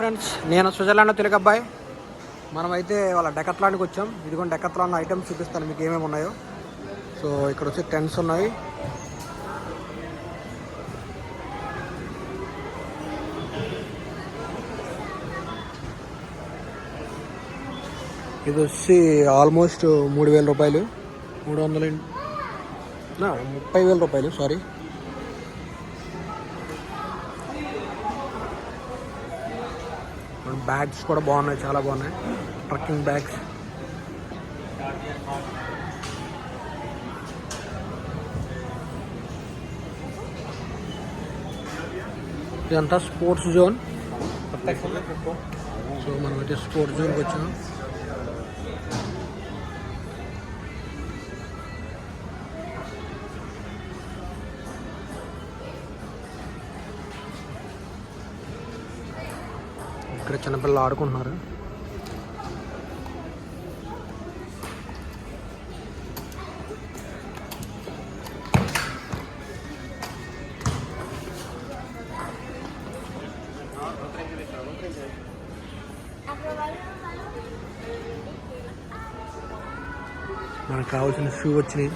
Friends, నేను Switzerland Telugu అబ్బాయి. మనమైతే వాళ్ళ డెకత్లాన్కి వచ్చాం. ఇదిగోండి డెకత్లాన్ ఐటమ్స్ చూపిస్తాను మీకు ఏమేమి ఉన్నాయో. సో ఇక్కడ వచ్చి టెంట్స్ ఉన్నాయి. ఇది వచ్చి ఆల్మోస్ట్ 3,000 రూపాయలు, 30,000 రూపాయలు సారీ. బ్యాగ్స్ కూడా బాగున్నాయి, చాలా బాగున్నాయి. Trekking bags. ఇదంతా స్పోర్ట్స్ జోన్. సో మనమైతే స్పోర్ట్స్ జోన్కి వచ్చాం. ఇక్కడ చిన్నపిల్లలు ఆడుకుంటున్నారు. మనకు కావాల్సిన షూ వచ్చినాయి.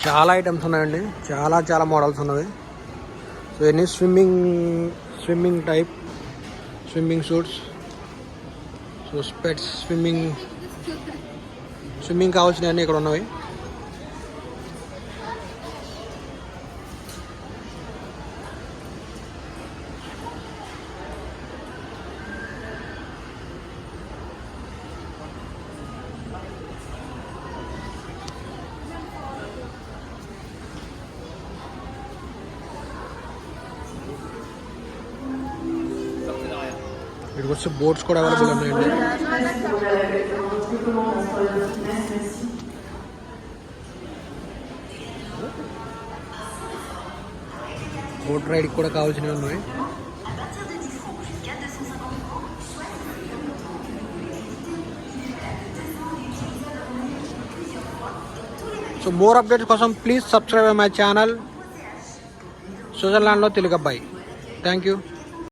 చాలా ఐటమ్స్ ఉన్నాయండి, చాలా మోడల్స్ ఉన్నవి. సో ఎన్ని swimming type swimming suits, so specs, swimming కావాల్సినవన్నీ ఇక్కడ ఉన్నవి. ఇక్కడికి వచ్చి బోట్స్ కూడా అవైలబుల్ ఉన్నాయండి. బోట్ రైడ్కి కూడా కావాల్సినవి ఉన్నాయి. సో మోర్ అప్డేట్స్ కోసం ప్లీజ్ సబ్స్క్రైబ్ మై ఛానల్ స్విట్జర్లాండ్లో తెలుగు అబ్బాయి. Thank you.